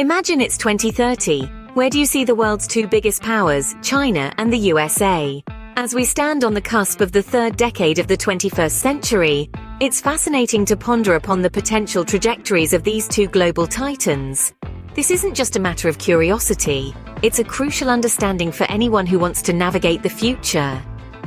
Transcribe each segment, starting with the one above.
Imagine it's 2030. Where do you see the world's two biggest powers, China and the USA? As we stand on the cusp of the third decade of the 21st century, it's fascinating to ponder upon the potential trajectories of these two global titans. This isn't just a matter of curiosity, it's a crucial understanding for anyone who wants to navigate the future.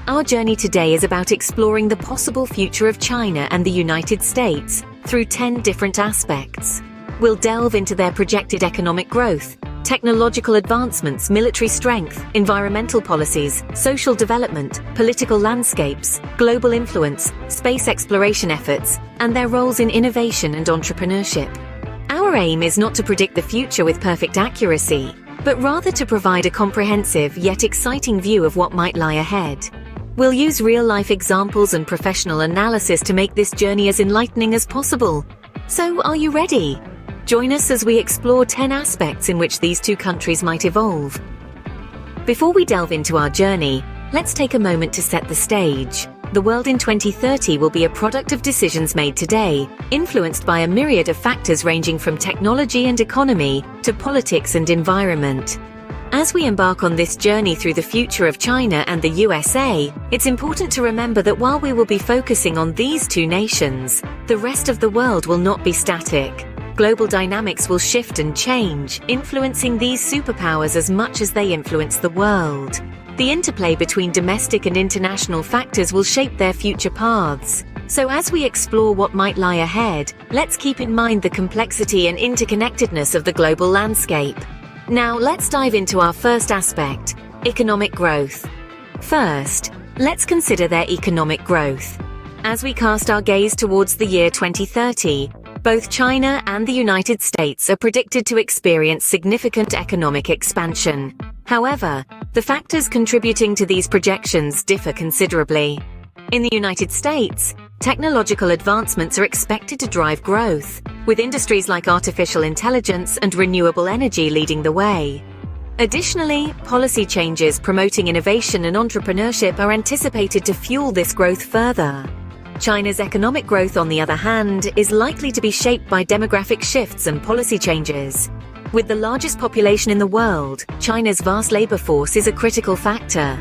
Our journey today is about exploring the possible future of China and the United States through 10 different aspects. We'll delve into their projected economic growth, technological advancements, military strength, environmental policies, social development, political landscapes, global influence, space exploration efforts, and their roles in innovation and entrepreneurship. Our aim is not to predict the future with perfect accuracy, but rather to provide a comprehensive yet exciting view of what might lie ahead. We'll use real-life examples and professional analysis to make this journey as enlightening as possible. So, are you ready? Join us as we explore 10 aspects in which these two countries might evolve. Before we delve into our journey, let's take a moment to set the stage. The world in 2030 will be a product of decisions made today, influenced by a myriad of factors ranging from technology and economy to politics and environment. As we embark on this journey through the future of China and the USA, it's important to remember that while we will be focusing on these two nations, the rest of the world will not be static. Global dynamics will shift and change, influencing these superpowers as much as they influence the world. The interplay between domestic and international factors will shape their future paths. So as we explore what might lie ahead, let's keep in mind the complexity and interconnectedness of the global landscape. Now let's dive into our first aspect, economic growth. First, let's consider their economic growth. As we cast our gaze towards the year 2030, both China and the United States are predicted to experience significant economic expansion. However, the factors contributing to these projections differ considerably. In the United States, technological advancements are expected to drive growth, with industries like artificial intelligence and renewable energy leading the way. Additionally, policy changes promoting innovation and entrepreneurship are anticipated to fuel this growth further. China's economic growth, on the other hand, is likely to be shaped by demographic shifts and policy changes. With the largest population in the world, China's vast labor force is a critical factor.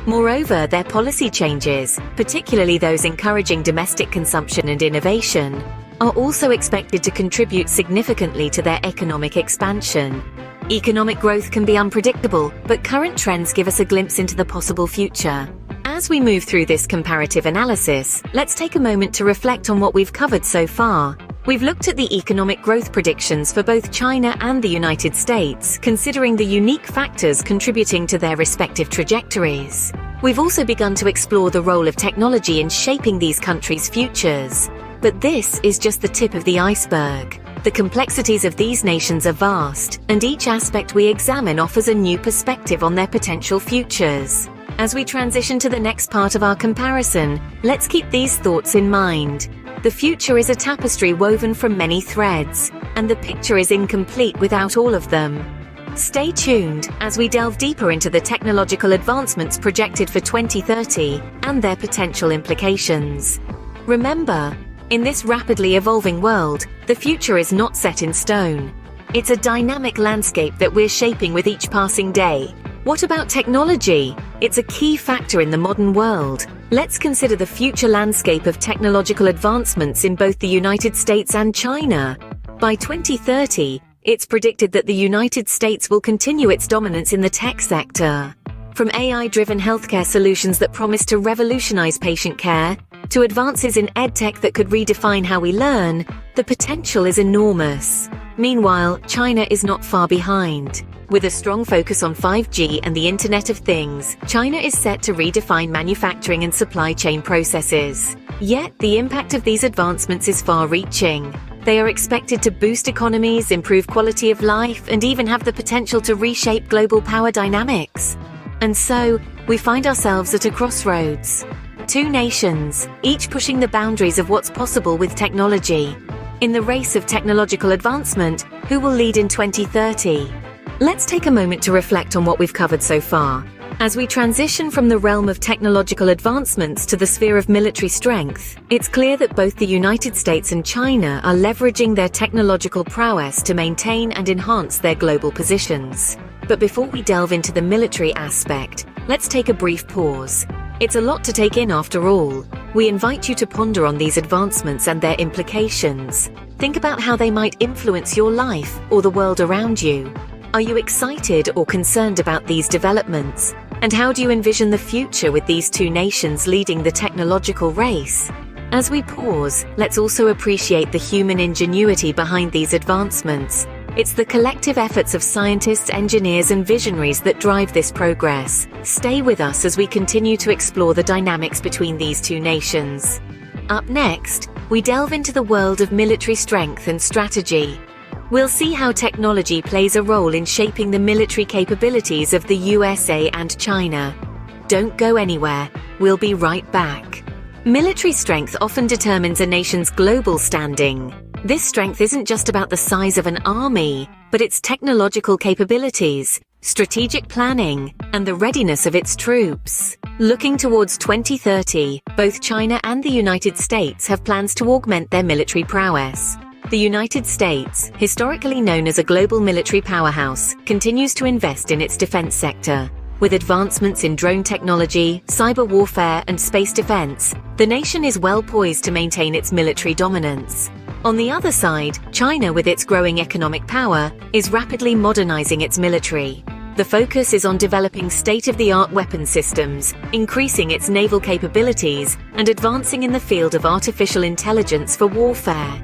Moreover, their policy changes, particularly those encouraging domestic consumption and innovation, are also expected to contribute significantly to their economic expansion. Economic growth can be unpredictable, but current trends give us a glimpse into the possible future. As we move through this comparative analysis, let's take a moment to reflect on what we've covered so far. We've looked at the economic growth predictions for both China and the United States, considering the unique factors contributing to their respective trajectories. We've also begun to explore the role of technology in shaping these countries' futures. But this is just the tip of the iceberg. The complexities of these nations are vast, and each aspect we examine offers a new perspective on their potential futures. As we transition to the next part of our comparison, let's keep these thoughts in mind. The future is a tapestry woven from many threads, and the picture is incomplete without all of them. Stay tuned as we delve deeper into the technological advancements projected for 2030 and their potential implications. Remember, in this rapidly evolving world, the future is not set in stone. It's a dynamic landscape that we're shaping with each passing day. What about technology? It's a key factor in the modern world. Let's consider the future landscape of technological advancements in both the United States and China. By 2030, it's predicted that the United States will continue its dominance in the tech sector. From AI-driven healthcare solutions that promise to revolutionize patient care, to advances in edtech that could redefine how we learn, the potential is enormous. Meanwhile, China is not far behind. With a strong focus on 5G and the Internet of Things, China is set to redefine manufacturing and supply chain processes. Yet, the impact of these advancements is far-reaching. They are expected to boost economies, improve quality of life, and even have the potential to reshape global power dynamics. And so, we find ourselves at a crossroads. Two nations, each pushing the boundaries of what's possible with technology. In the race of technological advancement, who will lead in 2030? Let's take a moment to reflect on what we've covered so far. As we transition from the realm of technological advancements to the sphere of military strength, it's clear that both the United States and China are leveraging their technological prowess to maintain and enhance their global positions. But before we delve into the military aspect, let's take a brief pause. It's a lot to take in after all. We invite you to ponder on these advancements and their implications. Think about how they might influence your life or the world around you. Are you excited or concerned about these developments? And how do you envision the future with these two nations leading the technological race? As we pause, let's also appreciate the human ingenuity behind these advancements. It's the collective efforts of scientists, engineers, and visionaries that drive this progress. Stay with us as we continue to explore the dynamics between these two nations. Up next, we delve into the world of military strength and strategy. We'll see how technology plays a role in shaping the military capabilities of the USA and China. Don't go anywhere, we'll be right back. Military strength often determines a nation's global standing. This strength isn't just about the size of an army, but its technological capabilities, strategic planning, and the readiness of its troops. Looking towards 2030, both China and the United States have plans to augment their military prowess. The United States, historically known as a global military powerhouse, continues to invest in its defense sector. With advancements in drone technology, cyber warfare, and space defense, the nation is well poised to maintain its military dominance. On the other side, China, with its growing economic power, is rapidly modernizing its military. The focus is on developing state-of-the-art weapon systems, increasing its naval capabilities, and advancing in the field of artificial intelligence for warfare.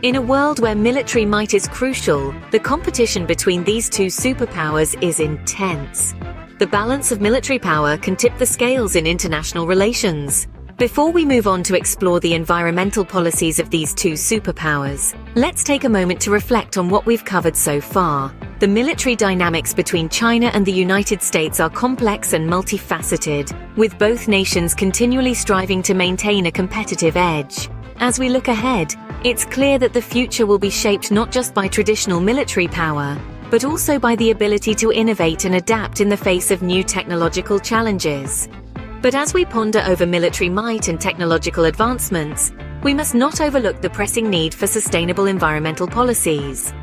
In a world where military might is crucial, the competition between these two superpowers is intense. The balance of military power can tip the scales in international relations. Before we move on to explore the environmental policies of these two superpowers, let's take a moment to reflect on what we've covered so far. The military dynamics between China and the United States are complex and multifaceted, with both nations continually striving to maintain a competitive edge. As we look ahead, it's clear that the future will be shaped not just by traditional military power, but also by the ability to innovate and adapt in the face of new technological challenges. But as we ponder over military might and technological advancements, we must not overlook the pressing need for sustainable environmental policies.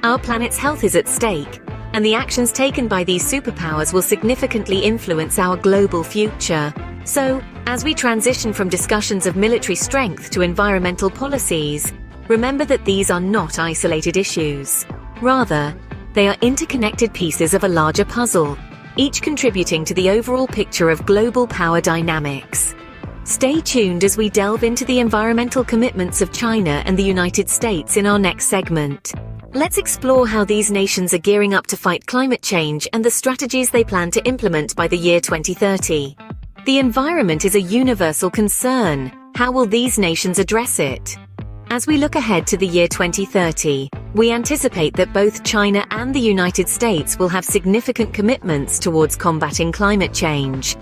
Our planet's health is at stake, and the actions taken by these superpowers will significantly influence our global future. So, as we transition from discussions of military strength to environmental policies, remember that these are not isolated issues. Rather, they are interconnected pieces of a larger puzzle, each contributing to the overall picture of global power dynamics. Stay tuned as we delve into the environmental commitments of China and the United States in our next segment. Let's explore how these nations are gearing up to fight climate change and the strategies they plan to implement by the year 2030. The environment is a universal concern. How will these nations address it? As we look ahead to the year 2030, we anticipate that both China and the United States will have significant commitments towards combating climate change.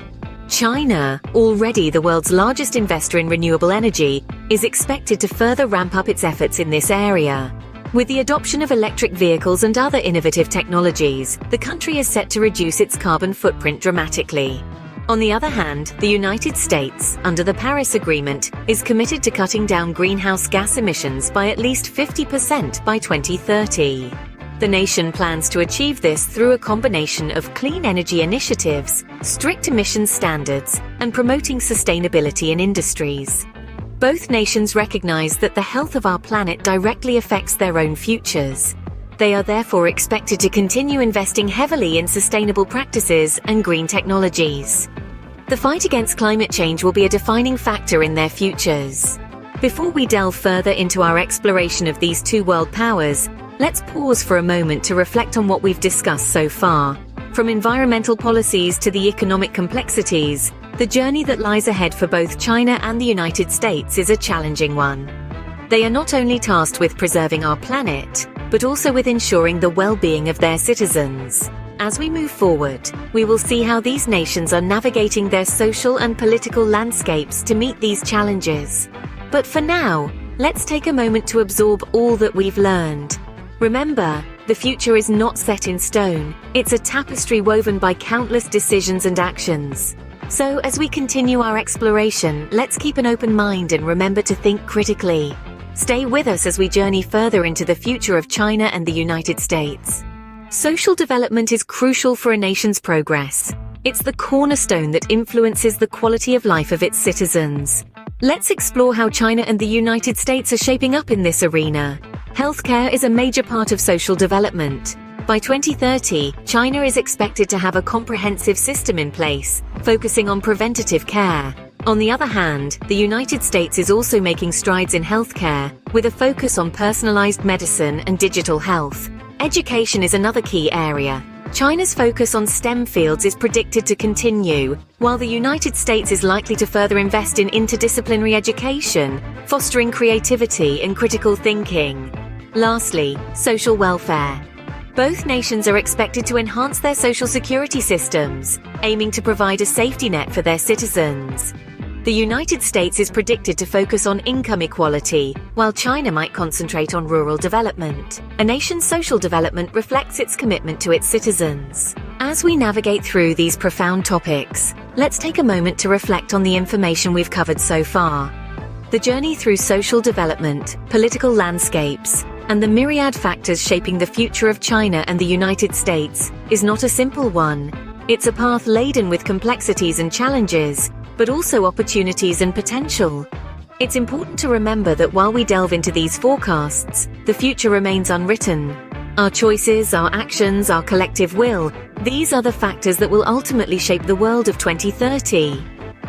China, already the world's largest investor in renewable energy, is expected to further ramp up its efforts in this area. With the adoption of electric vehicles and other innovative technologies, the country is set to reduce its carbon footprint dramatically. On the other hand, the United States, under the Paris Agreement, is committed to cutting down greenhouse gas emissions by at least 50% by 2030. The nation plans to achieve this through a combination of clean energy initiatives, strict emissions standards, and promoting sustainability in industries. Both nations recognize that the health of our planet directly affects their own futures. They are therefore expected to continue investing heavily in sustainable practices and green technologies. The fight against climate change will be a defining factor in their futures. Before we delve further into our exploration of these two world powers, let's pause for a moment to reflect on what we've discussed so far. From environmental policies to the economic complexities, the journey that lies ahead for both China and the United States is a challenging one. They are not only tasked with preserving our planet, but also with ensuring the well-being of their citizens. As we move forward, we will see how these nations are navigating their social and political landscapes to meet these challenges. But for now, let's take a moment to absorb all that we've learned. Remember, The future is not set in stone. It's a tapestry woven by countless decisions and actions. So, as we continue our exploration, let's keep an open mind and remember to think critically. Stay with us as we journey further into the future of China and the United States. Social development is crucial for a nation's progress. It's the cornerstone that influences the quality of life of its citizens. Let's explore how China and the United States are shaping up in this arena. Healthcare is a major part of social development. By 2030, China is expected to have a comprehensive system in place, focusing on preventative care. On the other hand, the United States is also making strides in healthcare, with a focus on personalized medicine and digital health. Education is another key area. China's focus on STEM fields is predicted to continue, while the United States is likely to further invest in interdisciplinary education, fostering creativity and critical thinking. Lastly, social welfare. Both nations are expected to enhance their social security systems, aiming to provide a safety net for their citizens. The United States is predicted to focus on income equality, while China might concentrate on rural development. A nation's social development reflects its commitment to its citizens. As we navigate through these profound topics, let's take a moment to reflect on the information we've covered so far. The journey through social development, political landscapes, and the myriad factors shaping the future of China and the United States is not a simple one. It's a path laden with complexities and challenges, but also opportunities and potential. It's important to remember that while we delve into these forecasts, the future remains unwritten. Our choices, our actions, our collective will, these are the factors that will ultimately shape the world of 2030.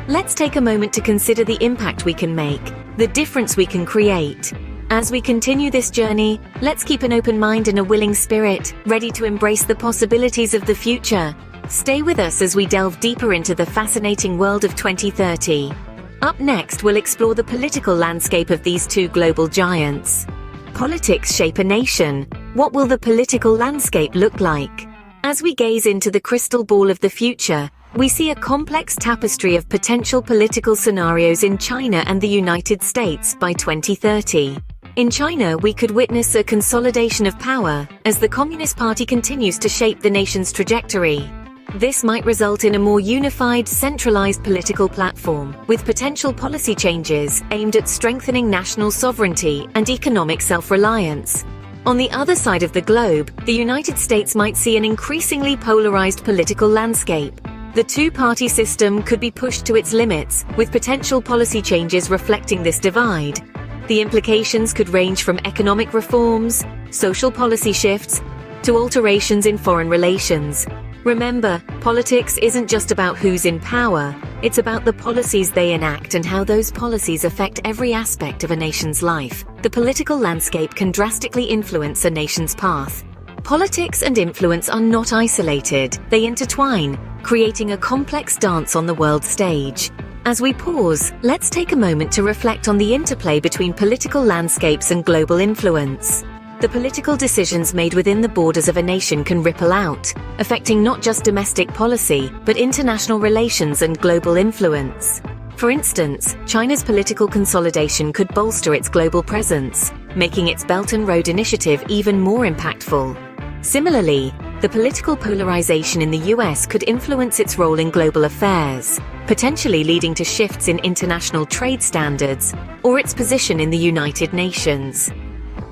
Let's take a moment to consider the impact we can make, the difference we can create. As we continue this journey, let's keep an open mind and a willing spirit, ready to embrace the possibilities of the future. Stay with us as we delve deeper into the fascinating world of 2030. Up next, we'll explore the political landscape of these two global giants. Politics shape a nation. What will the political landscape look like? As we gaze into the crystal ball of the future, we see a complex tapestry of potential political scenarios in China and the United States by 2030. In China, we could witness a consolidation of power as the Communist Party continues to shape the nation's trajectory. This might result in a more unified, centralized political platform, with potential policy changes aimed at strengthening national sovereignty and economic self-reliance. On the other side of the globe, the United States might see an increasingly polarized political landscape. The two-party system could be pushed to its limits, with potential policy changes reflecting this divide. The implications could range from economic reforms, social policy shifts, to alterations in foreign relations. Remember, politics isn't just about who's in power, it's about the policies they enact and how those policies affect every aspect of a nation's life. The political landscape can drastically influence a nation's path. Politics and influence are not isolated, they intertwine, creating a complex dance on the world stage. As we pause, let's take a moment to reflect on the interplay between political landscapes and global influence. The political decisions made within the borders of a nation can ripple out, affecting not just domestic policy, but international relations and global influence. For instance, China's political consolidation could bolster its global presence, making its Belt and Road Initiative even more impactful. Similarly, the political polarization in the US could influence its role in global affairs, potentially leading to shifts in international trade standards or its position in the United Nations.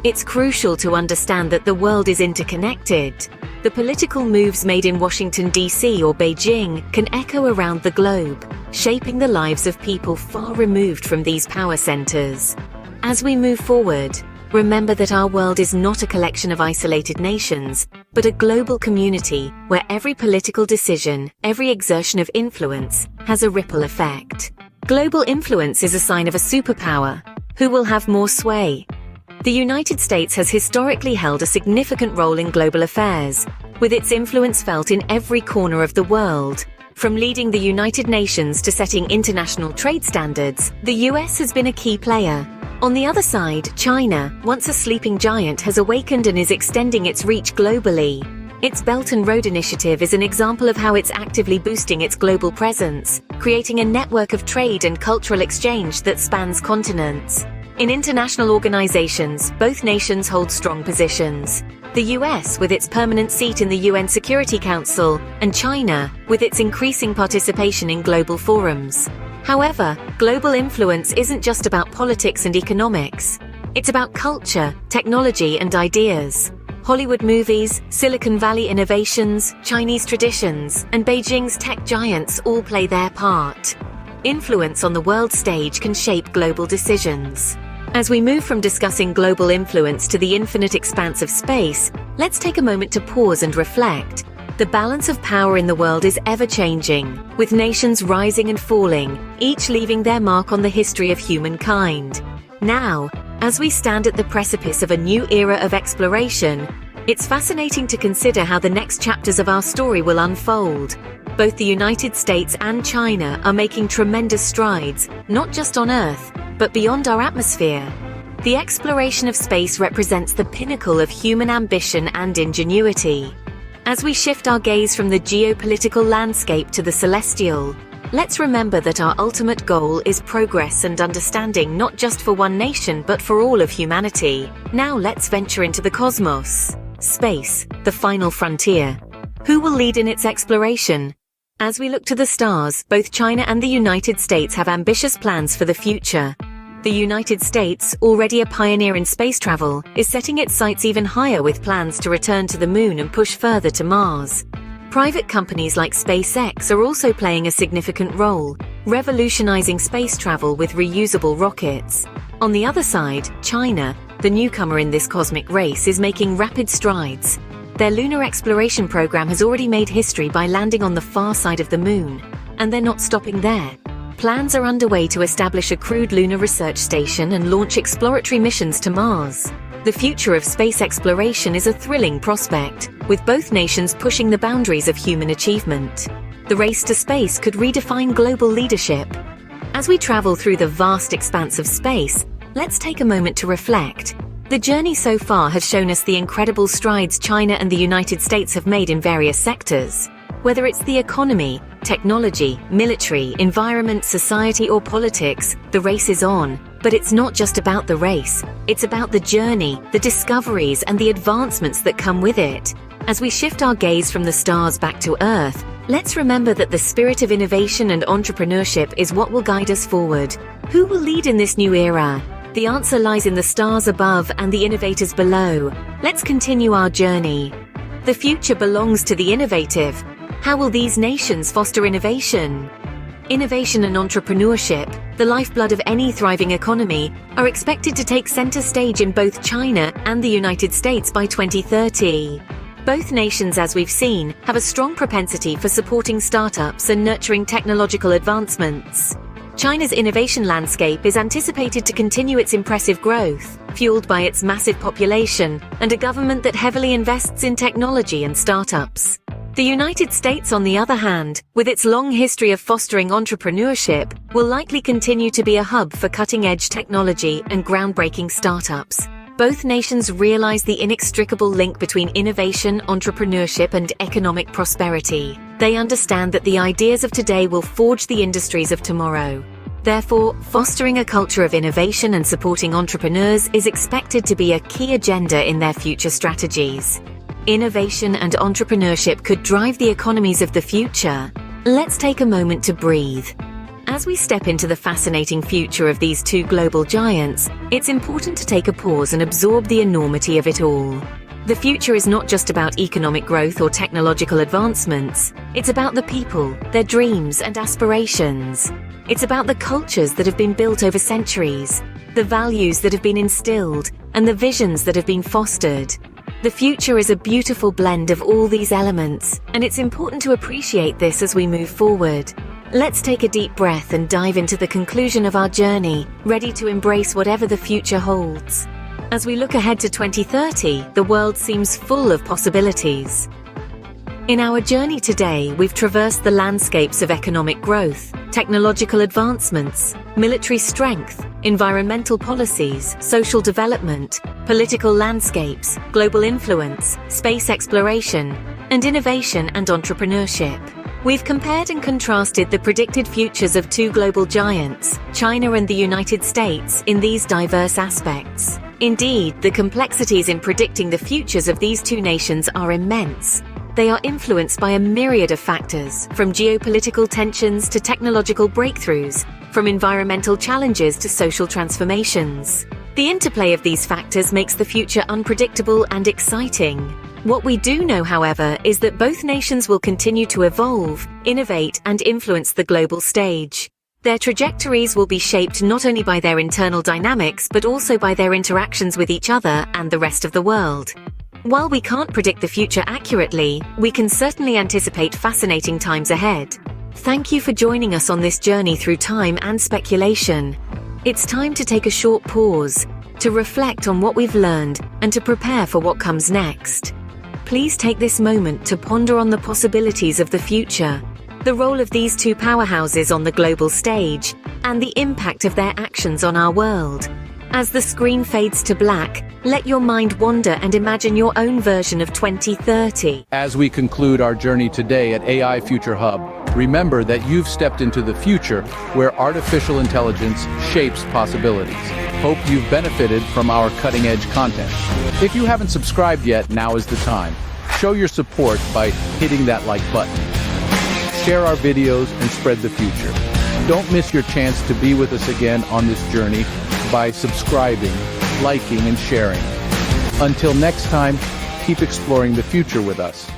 It's crucial to understand that the world is interconnected. The political moves made in Washington, D.C. or Beijing can echo around the globe, shaping the lives of people far removed from these power centers. As we move forward, remember that our world is not a collection of isolated nations, but a global community where every political decision, every exertion of influence, has a ripple effect. Global influence is a sign of a superpower. Who will have more sway? The United States has historically held a significant role in global affairs, with its influence felt in every corner of the world. From leading the United Nations to setting international trade standards, the US has been a key player. On the other side, China, once a sleeping giant, has awakened and is extending its reach globally. Its Belt and Road Initiative is an example of how it's actively boosting its global presence, creating a network of trade and cultural exchange that spans continents. In international organizations, both nations hold strong positions. The US with its permanent seat in the UN Security Council, and China with its increasing participation in global forums. However, global influence isn't just about politics and economics. It's about culture, technology, and ideas. Hollywood movies, Silicon Valley innovations, Chinese traditions, and Beijing's tech giants all play their part. Influence on the world stage can shape global decisions. As we move from discussing global influence to the infinite expanse of space, let's take a moment to pause and reflect. The balance of power in the world is ever-changing, with nations rising and falling, each leaving their mark on the history of humankind. Now, as we stand at the precipice of a new era of exploration, it's fascinating to consider how the next chapters of our story will unfold. Both the United States and China are making tremendous strides, not just on Earth, but beyond our atmosphere. The exploration of space represents the pinnacle of human ambition and ingenuity. As we shift our gaze from the geopolitical landscape to the celestial, let's remember that our ultimate goal is progress and understanding, not just for one nation but for all of humanity. Now let's venture into the cosmos. Space, the final frontier. Who will lead in its exploration? As we look to the stars, both China and the United States have ambitious plans for the future. The United States, already a pioneer in space travel, is setting its sights even higher with plans to return to the moon and push further to Mars. Private companies like SpaceX are also playing a significant role, revolutionizing space travel with reusable rockets. On the other side, China, the newcomer in this cosmic race, is making rapid strides. Their lunar exploration program has already made history by landing on the far side of the moon, and they're not stopping there. Plans are underway to establish a crewed lunar research station and launch exploratory missions to Mars. The future of space exploration is a thrilling prospect, with both nations pushing the boundaries of human achievement. The race to space could redefine global leadership. As we travel through the vast expanse of space, let's take a moment to reflect. The journey so far has shown us the incredible strides China and the United States have made in various sectors. Whether it's the economy, technology, military, environment, society, or politics, the race is on. But it's not just about the race. It's about the journey, the discoveries, and the advancements that come with it. As we shift our gaze from the stars back to Earth, let's remember that the spirit of innovation and entrepreneurship is what will guide us forward. Who will lead in this new era? The answer lies in the stars above and the innovators below. Let's continue our journey. The future belongs to the innovative. How will these nations foster innovation? Innovation and entrepreneurship, the lifeblood of any thriving economy, are expected to take center stage in both China and the United States by 2030. Both nations, as we've seen, have a strong propensity for supporting startups and nurturing technological advancements. China's innovation landscape is anticipated to continue its impressive growth, fueled by its massive population and a government that heavily invests in technology and startups. The United States, on the other hand, with its long history of fostering entrepreneurship, will likely continue to be a hub for cutting-edge technology and groundbreaking startups. Both nations realize the inextricable link between innovation, entrepreneurship, and economic prosperity. They understand that the ideas of today will forge the industries of tomorrow. Therefore, fostering a culture of innovation and supporting entrepreneurs is expected to be a key agenda in their future strategies. Innovation and entrepreneurship could drive the economies of the future. Let's take a moment to breathe. As we step into the fascinating future of these two global giants, it's important to take a pause and absorb the enormity of it all. The future is not just about economic growth or technological advancements. It's about the people, their dreams and aspirations. It's about the cultures that have been built over centuries, the values that have been instilled, and the visions that have been fostered. The future is a beautiful blend of all these elements, and it's important to appreciate this as we move forward. Let's take a deep breath and dive into the conclusion of our journey, ready to embrace whatever the future holds. As we look ahead to 2030, the world seems full of possibilities. In our journey today, we've traversed the landscapes of economic growth, technological advancements, military strength, environmental policies, social development, political landscapes, global influence, space exploration, and innovation and entrepreneurship. We've compared and contrasted the predicted futures of two global giants, China and the United States, in these diverse aspects. Indeed, the complexities in predicting the futures of these two nations are immense. They are influenced by a myriad of factors, from geopolitical tensions to technological breakthroughs, from environmental challenges to social transformations. The interplay of these factors makes the future unpredictable and exciting. What we do know, however, is that both nations will continue to evolve, innovate, and influence the global stage. Their trajectories will be shaped not only by their internal dynamics but also by their interactions with each other and the rest of the world. While we can't predict the future accurately, we can certainly anticipate fascinating times ahead. Thank you for joining us on this journey through time and speculation. It's time to take a short pause, to reflect on what we've learned, and to prepare for what comes next. Please take this moment to ponder on the possibilities of the future, the role of these two powerhouses on the global stage, and the impact of their actions on our world. As the screen fades to black, let your mind wander and imagine your own version of 2030. As we conclude our journey today at AI Future Hub, remember that you've stepped into the future where artificial intelligence shapes possibilities. Hope you've benefited from our cutting-edge content. If you haven't subscribed yet, now is the time. Show your support by hitting that like button. Share our videos and spread the future. Don't miss your chance to be with us again on this journey by subscribing, liking, and sharing. Until next time, keep exploring the future with us.